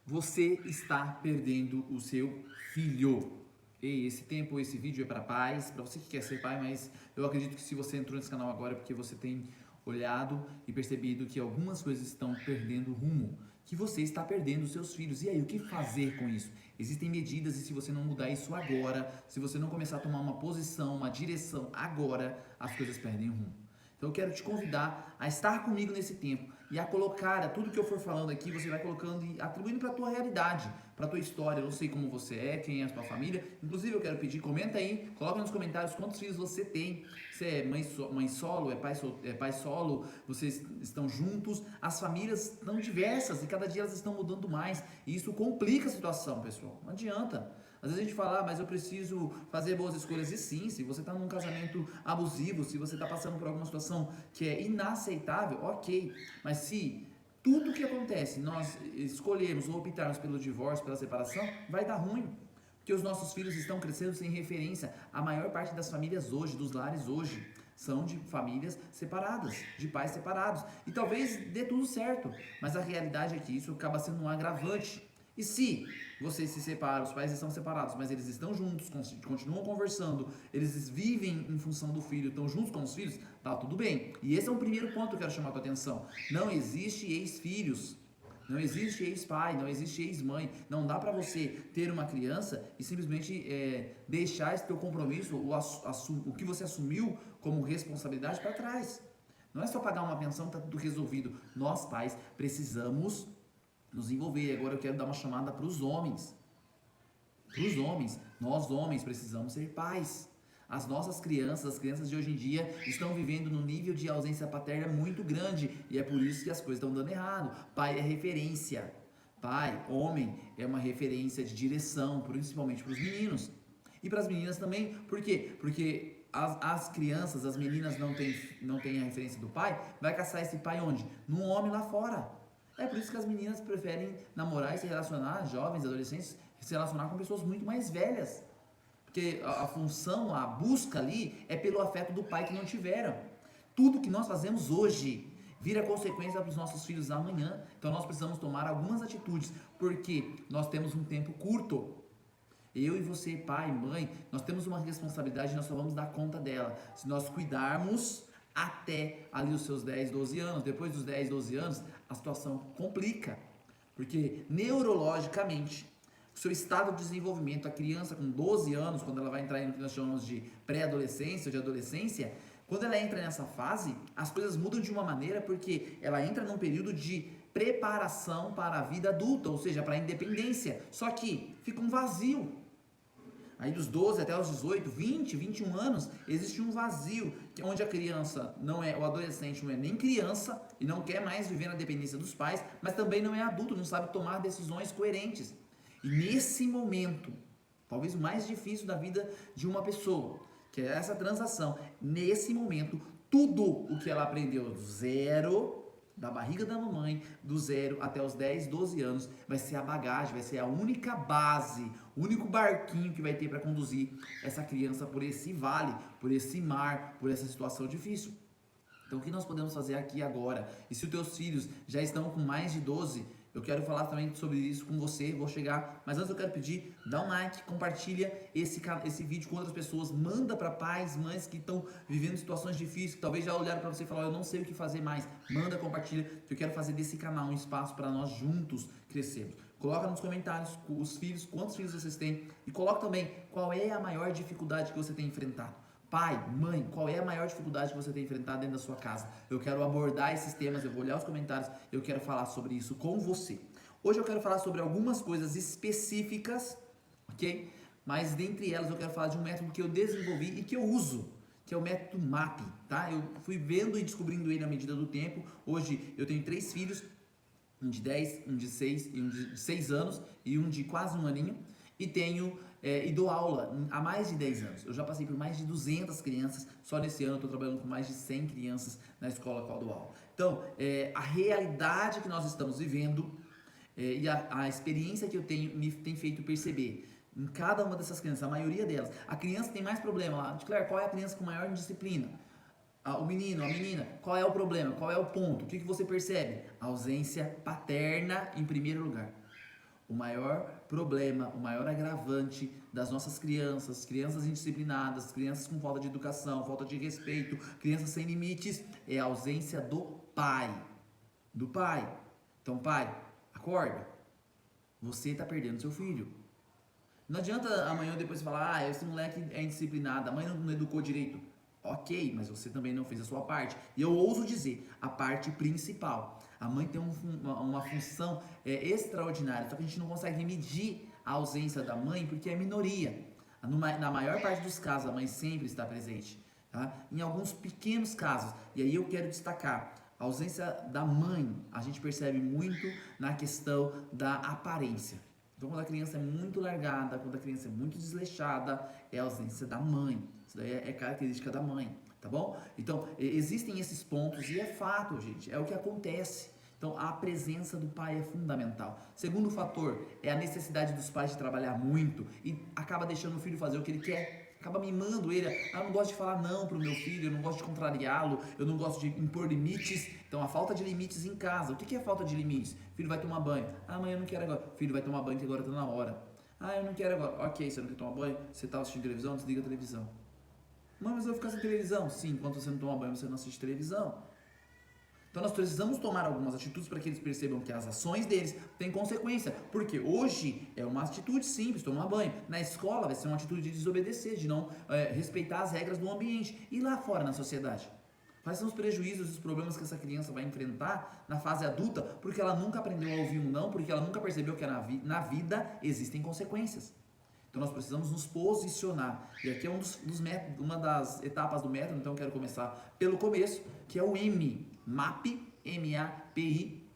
Você está perdendo o seu filho. E esse tempo, esse vídeo é para pais, para você que quer ser pai, mas eu acredito que se você entrou nesse canal agora é porque você tem olhado e percebido que algumas coisas estão perdendo rumo, que você está perdendo os seus filhos. E aí, o que fazer com isso? Existem medidas e se você não mudar isso agora, se você não começar a tomar uma posição, uma direção agora, as coisas perdem o rumo. Então eu quero te convidar a estar comigo nesse tempo e a colocar tudo que eu for falando aqui, você vai colocando e atribuindo para a tua realidade, para a tua história. Eu não sei como você é, quem é a tua família. Inclusive eu quero pedir, comenta aí, coloca nos comentários quantos filhos você tem. Você é mãe solo, é pai solo, vocês estão juntos. As famílias estão diversas e cada dia elas estão mudando mais. E isso complica a situação, pessoal. Não adianta. Às vezes a gente fala, mas eu preciso fazer boas escolhas. E sim, se você está num casamento abusivo, se você está passando por alguma situação que é inaceitável, ok. Mas se tudo que acontece, nós escolhermos ou optarmos pelo divórcio, pela separação, vai dar ruim. Porque os nossos filhos estão crescendo sem referência. A maior parte das famílias hoje, dos lares hoje, são de famílias separadas, de pais separados. E talvez dê tudo certo, mas a realidade é que isso acaba sendo um agravante. E se vocês se separam, os pais estão separados, mas eles estão juntos, continuam conversando, eles vivem em função do filho, estão juntos com os filhos, tá tudo bem. E esse é um primeiro ponto que eu quero chamar a tua atenção. Não existe ex-filhos, não existe ex-pai, não existe ex-mãe. Não dá pra você ter uma criança e simplesmente deixar esse teu compromisso, o que você assumiu como responsabilidade para trás. Não é só pagar uma pensão, tá tudo resolvido. Nós pais precisamos nos envolver. Agora eu quero dar uma chamada para os homens. Para os homens, nós homens precisamos ser pais. As nossas crianças, as crianças de hoje em dia estão vivendo num nível de ausência paterna muito grande e é por isso que as coisas estão dando errado. Pai é referência. Pai, homem, é uma referência de direção, principalmente para os meninos. E para as meninas também, por quê? Porque as crianças, as meninas não têm a referência do pai, vai caçar esse pai onde? Num homem lá fora. É por isso que as meninas preferem namorar e se relacionar, jovens, adolescentes, se relacionar com pessoas muito mais velhas. Porque a função, a busca ali é pelo afeto do pai que não tiveram. Tudo que nós fazemos hoje vira consequência para os nossos filhos amanhã. Então nós precisamos tomar algumas atitudes, porque nós temos um tempo curto. Eu e você, pai, mãe, nós temos uma responsabilidade e nós só vamos dar conta dela se nós cuidarmos até ali os seus 10, 12 anos. Depois dos 10, 12 anos, a situação complica, porque neurologicamente, o seu estado de desenvolvimento, a criança com 12 anos, quando ela vai entrar no que nós chamamos de pré-adolescência ou de adolescência, quando ela entra nessa fase, as coisas mudam de uma maneira porque ela entra num período de preparação para a vida adulta, ou seja, para a independência. Só que fica um vazio. Aí dos 12 até os 18, 20, 21 anos, existe um vazio, onde a criança não é, o adolescente não é nem criança e não quer mais viver na dependência dos pais, mas também não é adulto, não sabe tomar decisões coerentes. E nesse momento, talvez o mais difícil da vida de uma pessoa, que é essa transação, nesse momento, tudo o que ela aprendeu do zero, da barriga da mamãe, do zero até os 10, 12 anos, vai ser a bagagem, vai ser a única base, o único barquinho que vai ter para conduzir essa criança por esse vale, por esse mar, por essa situação difícil. Então o que nós podemos fazer aqui agora? E se os teus filhos já estão com mais de 12, eu quero falar também sobre isso com você, vou chegar, mas antes eu quero pedir, dá um like, compartilha esse vídeo com outras pessoas, manda para pais, mães que estão vivendo situações difíceis, que talvez já olharam para você e falaram, eu não sei o que fazer mais, manda, compartilha, que eu quero fazer desse canal um espaço para nós juntos crescermos. Coloca nos comentários os filhos, quantos filhos vocês têm, e coloca também qual é a maior dificuldade que você tem enfrentado. Pai, mãe, qual é a maior dificuldade que você tem enfrentado dentro da sua casa? Eu quero abordar esses temas, eu vou olhar os comentários, eu quero falar sobre isso com você. Hoje eu quero falar sobre algumas coisas específicas, ok? Mas dentre elas eu quero falar de um método que eu desenvolvi e que eu uso, que é o método MAP, tá? Eu fui vendo e descobrindo ele à medida do tempo. Hoje eu tenho 3 filhos, um de 10, um de 6 e um de 6 anos e um de quase um aninho. E tenho e dou aula há mais de 10 anos. Eu já passei por mais de 200 crianças, só nesse ano eu estou trabalhando com mais de 100 crianças na escola qual dou aula. Então, a realidade que nós estamos vivendo e a experiência que eu tenho me tem feito perceber em cada uma dessas crianças, a maioria delas, a criança tem mais problema lá. Claro, qual é a criança com maior indisciplina? O menino, a menina, qual é o problema? Qual é o ponto? O que você percebe? A ausência paterna em primeiro lugar. o maior problema, o maior agravante das nossas crianças indisciplinadas, crianças com falta de educação, falta de respeito, crianças sem limites, é a ausência do pai. Do pai. Então, pai, acorda. Você está perdendo seu filho. Não adianta amanhã ou depois falar, esse moleque é indisciplinado, a mãe não educou direito. Ok, mas você também não fez a sua parte. E eu ouso dizer, a parte principal. A mãe tem uma função extraordinária, só que a gente não consegue medir a ausência da mãe porque é minoria. Na maior parte dos casos, a mãe sempre está presente. Tá? Em alguns pequenos casos, e aí eu quero destacar, a ausência da mãe, a gente percebe muito na questão da aparência. Então, quando a criança é muito largada, quando a criança é muito desleixada, é a ausência da mãe. Isso daí é característica da mãe, tá bom? Então, existem esses pontos e é fato, gente, é o que acontece. Então, a presença do pai é fundamental. Segundo fator, é a necessidade dos pais de trabalhar muito e acaba deixando o filho fazer o que ele quer. Acaba mimando ele. Eu não gosto de falar não pro meu filho, eu não gosto de contrariá-lo, eu não gosto de impor limites. Então, a falta de limites em casa. O que é falta de limites? O filho vai tomar banho. Mãe, eu não quero agora. O filho vai tomar banho que agora tá na hora. Eu não quero agora. Ok, você não quer tomar banho? Você tá assistindo televisão? Desliga a televisão. Mãe, mas eu vou ficar sem televisão. Sim, enquanto você não toma banho, você não assiste televisão. Então nós precisamos tomar algumas atitudes para que eles percebam que as ações deles têm consequência. Porque hoje é uma atitude simples, tomar banho. Na escola vai ser uma atitude de desobedecer, de não respeitar as regras do ambiente. E lá fora na sociedade? Quais são os prejuízos e os problemas que essa criança vai enfrentar na fase adulta? Porque ela nunca aprendeu a ouvir um não, porque ela nunca percebeu que na vida existem consequências. Então nós precisamos nos posicionar. E aqui é uma das etapas do método, então eu quero começar pelo começo, que é o M. MAP, M-A-P-I,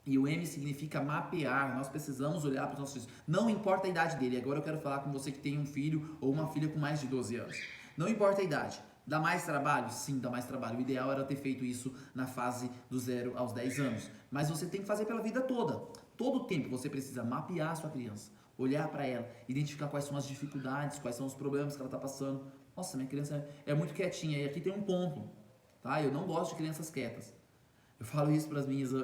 e o M significa mapear. Nós precisamos olhar para os nossos filhos. Não importa a idade dele. Agora eu quero falar com você que tem um filho ou uma filha com mais de 12 anos. Não importa a idade. Dá mais trabalho? Sim, dá mais trabalho. O ideal era ter feito isso na fase do 0 aos 10 anos. Mas você tem que fazer pela vida toda. Todo o tempo você precisa mapear a sua criança. Olhar para ela, identificar quais são as dificuldades, quais são os problemas que ela está passando. Nossa, minha criança é muito quietinha. E aqui tem um ponto. Tá? Eu não gosto de crianças quietas. Eu falo isso para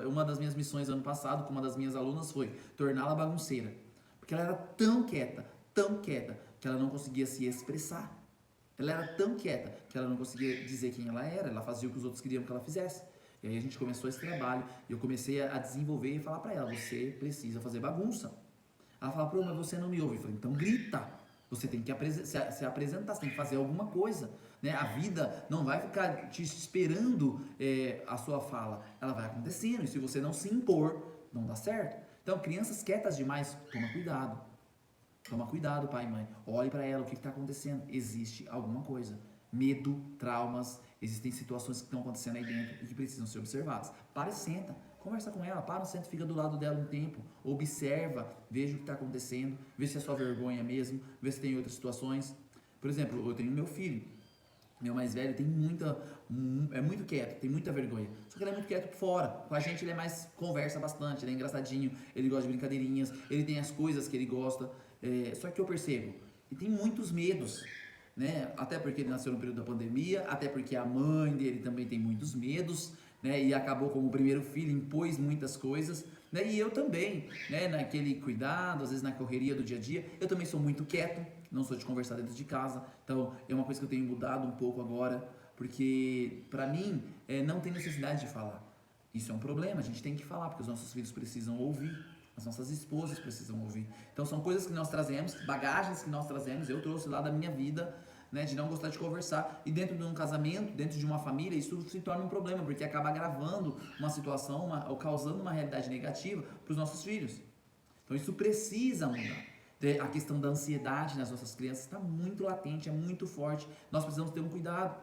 uma das minhas missões ano passado com uma das minhas alunas foi torná-la bagunceira. Porque ela era tão quieta, que ela não conseguia se expressar. Ela era tão quieta que ela não conseguia dizer quem ela era, ela fazia o que os outros queriam que ela fizesse. E aí a gente começou esse trabalho e eu comecei a desenvolver e falar para ela, você precisa fazer bagunça. Ela fala, pô, mas você não me ouve. Eu falei, então grita. Você tem que se apresentar, você tem que fazer alguma coisa. Né? A vida não vai ficar te esperando a sua fala. Ela vai acontecendo. E se você não se impor, não dá certo. Então, crianças quietas demais, toma cuidado. Toma cuidado, pai e mãe. Olhe para ela, o que está acontecendo. Existe alguma coisa. Medo, traumas, existem situações que estão acontecendo aí dentro e que precisam ser observadas. Para e senta. Conversa com ela, para, senta, fica do lado dela um tempo, observa, veja o que está acontecendo, vê se é só vergonha mesmo, vê se tem outras situações. Por exemplo, eu tenho meu filho, meu mais velho, é muito quieto, tem muita vergonha, só que ele é muito quieto fora, com a gente ele é mais, conversa bastante, ele é engraçadinho, ele gosta de brincadeirinhas, ele tem as coisas que ele gosta, só que eu percebo, ele tem muitos medos, né? Até porque ele nasceu no período da pandemia, até porque a mãe dele também tem muitos medos, né, e acabou como o primeiro filho, impôs muitas coisas, né, e eu também, né, naquele cuidado, às vezes na correria do dia a dia, eu também sou muito quieto, não sou de conversar dentro de casa, então é uma coisa que eu tenho mudado um pouco agora, porque para mim não tem necessidade de falar, isso é um problema, a gente tem que falar, porque os nossos filhos precisam ouvir, as nossas esposas precisam ouvir, então são coisas que nós trazemos, bagagens que nós trazemos, eu trouxe lá da minha vida, né, de não gostar de conversar, e dentro de um casamento, dentro de uma família, isso se torna um problema, porque acaba agravando uma situação, ou causando uma realidade negativa para os nossos filhos. Então isso precisa mudar. A questão da ansiedade nas nossas crianças está muito latente, é muito forte, nós precisamos ter um cuidado,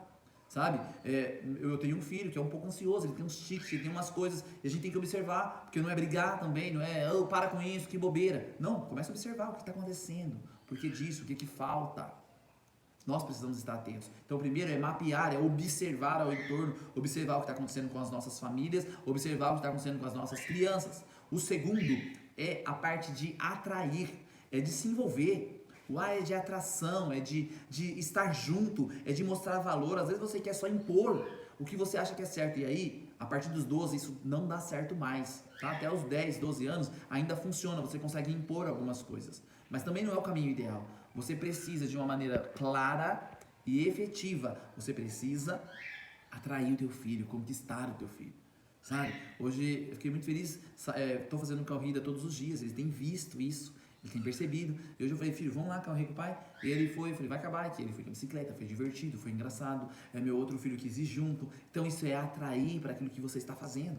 sabe? Eu tenho um filho que é um pouco ansioso, ele tem uns tiques, ele tem umas coisas, e a gente tem que observar, porque não é brigar também, não é, para com isso, que bobeira. Não, começa a observar o que está acontecendo, por que disso, o que falta. Nós precisamos estar atentos. Então, o primeiro é mapear, é observar ao entorno, observar o que está acontecendo com as nossas famílias, observar o que está acontecendo com as nossas crianças. O segundo é a parte de atrair, é de se envolver. O A é de atração, é de estar junto, é de mostrar valor. Às vezes você quer só impor o que você acha que é certo. E aí, A partir dos 12 isso não dá certo mais, tá? Até os 10, 12 anos ainda funciona, você consegue impor algumas coisas, mas também não é o caminho ideal. Você precisa de uma maneira clara e efetiva, você precisa atrair o teu filho, conquistar o teu filho, sabe? Hoje eu fiquei muito feliz, estou fazendo corrida todos os dias, ele tem visto isso, ele tem percebido. E hoje eu falei, filho, vamos lá correr com o pai? E ele foi, eu falei, vai acabar aqui. Ele foi com a bicicleta, foi divertido, foi engraçado. Meu outro filho quis ir junto. Então isso é atrair para aquilo que você está fazendo.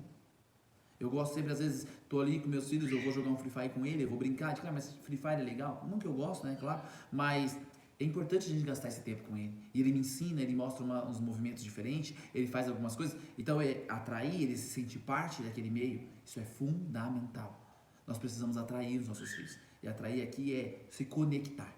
Eu gosto sempre, às vezes, tô ali com meus filhos, eu vou jogar um Free Fire com ele, eu vou brincar, de, mas Free Fire é legal? Não que eu gosto, né, claro, mas é importante a gente gastar esse tempo com ele. E ele me ensina, ele mostra uns movimentos diferentes, ele faz algumas coisas. Então, atrair, ele se sentir parte daquele meio, isso é fundamental. Nós precisamos atrair os nossos filhos. E atrair aqui é se conectar,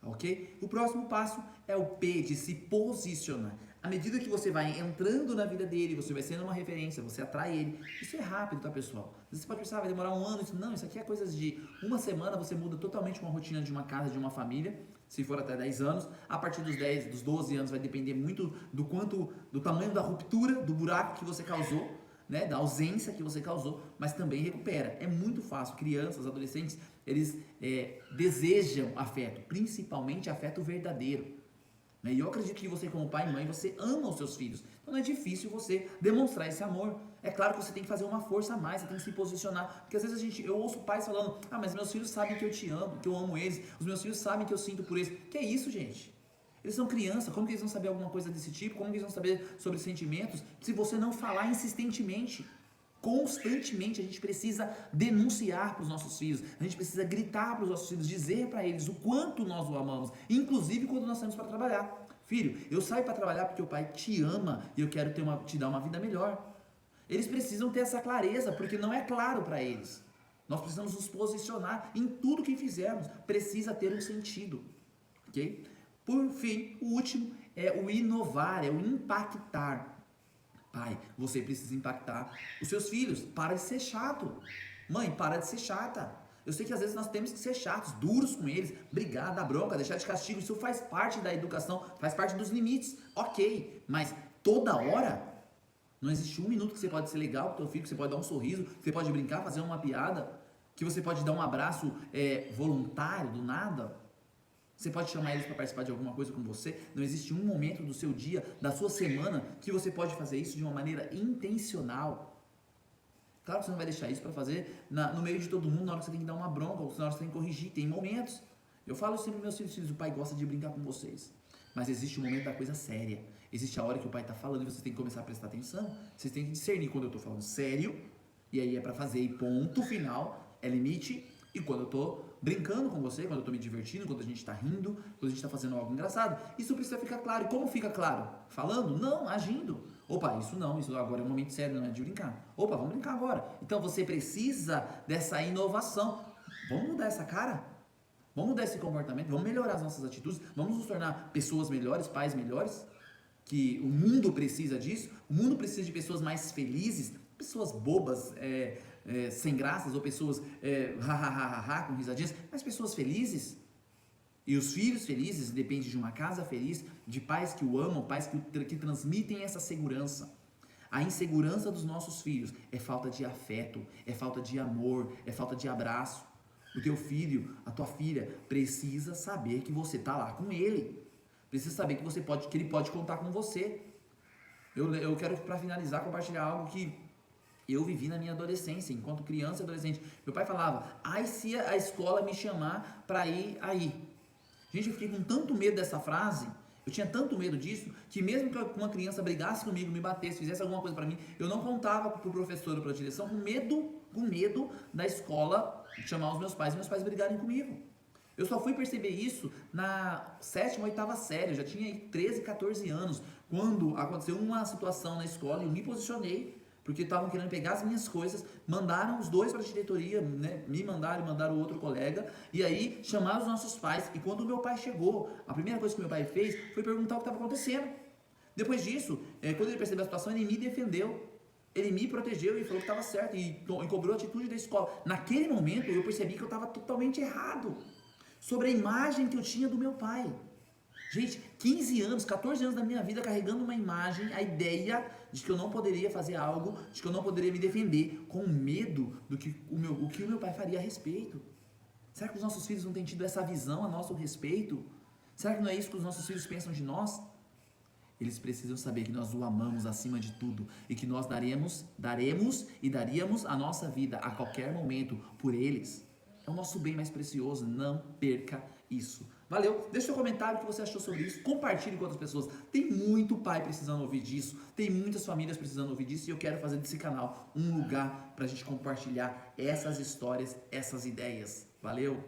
ok? O próximo passo é o P, de se posicionar. À medida que você vai entrando na vida dele, você vai sendo uma referência, você atrai ele. Isso é rápido, tá, pessoal? Você pode pensar, vai demorar um ano. Não, isso aqui é coisa de uma semana, você muda totalmente uma rotina de uma casa, de uma família, se for até 10 anos. A partir dos 10, dos 12 anos vai depender muito do tamanho da ruptura, do buraco que você causou, né, da ausência que você causou, mas também recupera. É muito fácil. Crianças, adolescentes, eles desejam afeto, principalmente afeto verdadeiro. Né? E eu acredito que você, como pai e mãe, você ama os seus filhos. Então não é difícil você demonstrar esse amor. É claro que você tem que fazer uma força a mais, você tem que se posicionar. Porque às vezes eu ouço pais falando, mas meus filhos sabem que eu te amo, que eu amo eles. Os meus filhos sabem que eu sinto por eles. Que é isso, gente? Eles são crianças, como que eles vão saber alguma coisa desse tipo? Como que eles vão saber sobre sentimentos? Se você não falar insistentemente, constantemente, a gente precisa denunciar para os nossos filhos, a gente precisa gritar para os nossos filhos, dizer para eles o quanto nós o amamos, inclusive quando nós saímos para trabalhar. Filho, eu saio para trabalhar porque o pai te ama e eu quero te dar uma vida melhor. Eles precisam ter essa clareza, porque não é claro para eles. Nós precisamos nos posicionar em tudo que fizermos, precisa ter um sentido, ok? Por fim, o último é o inovar, é o impactar. Pai, você precisa impactar os seus filhos. Para de ser chato. Mãe, para de ser chata. Eu sei que às vezes nós temos que ser chatos, duros com eles, brigar, dar bronca, deixar de castigo. Isso faz parte da educação, faz parte dos limites. Ok, mas toda hora não existe um minuto que você pode ser legal com o teu filho, que você pode dar um sorriso, que você pode brincar, fazer uma piada, que você pode dar um abraço voluntário, do nada. Você pode chamar eles para participar de alguma coisa com você. Não existe um momento do seu dia, da sua semana, que você pode fazer isso de uma maneira intencional. Claro que você não vai deixar isso para fazer no meio de todo mundo, na hora que você tem que dar uma bronca, ou na hora que você tem que corrigir. Tem momentos. Eu falo sempre para meus filhos, o pai gosta de brincar com vocês. Mas existe o momento da coisa séria. Existe a hora que o pai está falando e você tem que começar a prestar atenção. Vocês têm que discernir quando eu estou falando sério, e aí é para fazer, e ponto final, é limite. E quando eu estou brincando com você, quando eu estou me divertindo, quando a gente está rindo, quando a gente está fazendo algo engraçado, isso precisa ficar claro. E como fica claro? Falando? Não, agindo. Opa, isso não, isso agora é um momento sério, não é de brincar. Opa, vamos brincar agora. Então você precisa dessa inovação. Vamos mudar essa cara? Vamos mudar esse comportamento? Vamos melhorar as nossas atitudes? Vamos nos tornar pessoas melhores, pais melhores? Que o mundo precisa disso? O mundo precisa de pessoas mais felizes, pessoas bobas, sem graças, ou pessoas com risadinhas, mas pessoas felizes. E os filhos felizes dependem de uma casa feliz, de pais que o amam, pais que transmitem essa segurança. A insegurança dos nossos filhos é falta de afeto, é falta de amor, é falta de abraço. O teu filho, a tua filha, precisa saber que você está lá com ele. Precisa saber que ele pode contar com você. Eu quero, para finalizar, compartilhar algo que eu vivi na minha adolescência, enquanto criança e adolescente. Meu pai falava, se a escola me chamar para ir aí. Gente, eu fiquei com tanto medo dessa frase, eu tinha tanto medo disso, que mesmo que uma criança brigasse comigo, me batesse, fizesse alguma coisa para mim, eu não contava para o professor ou para a direção com medo da escola chamar os meus pais e meus pais brigarem comigo. Eu só fui perceber isso na 7ª, 8ª série, eu já tinha 13, 14 anos, quando aconteceu uma situação na escola e eu me posicionei, porque estavam querendo pegar as minhas coisas, mandaram os dois para a diretoria, né? Me mandaram e mandaram outro colega, e aí chamaram os nossos pais, e quando o meu pai chegou, a primeira coisa que meu pai fez foi perguntar o que estava acontecendo. Depois disso, quando ele percebeu a situação, ele me defendeu, ele me protegeu e falou que estava certo, e cobrou a atitude da escola. Naquele momento, eu percebi que eu estava totalmente errado, sobre a imagem que eu tinha do meu pai. Gente, 15 anos, 14 anos da minha vida carregando uma imagem, a ideia de que eu não poderia fazer algo, de que eu não poderia me defender, com medo do que o que o meu pai faria a respeito. Será que os nossos filhos não têm tido essa visão a nosso respeito? Será que não é isso que os nossos filhos pensam de nós? Eles precisam saber que nós o amamos acima de tudo e que nós daremos e daríamos a nossa vida a qualquer momento por eles. É o nosso bem mais precioso, não perca isso. Valeu, deixa seu comentário o que você achou sobre isso, compartilhe com outras pessoas. Tem muito pai precisando ouvir disso, tem muitas famílias precisando ouvir disso e eu quero fazer desse canal um lugar pra gente compartilhar essas histórias, essas ideias. Valeu!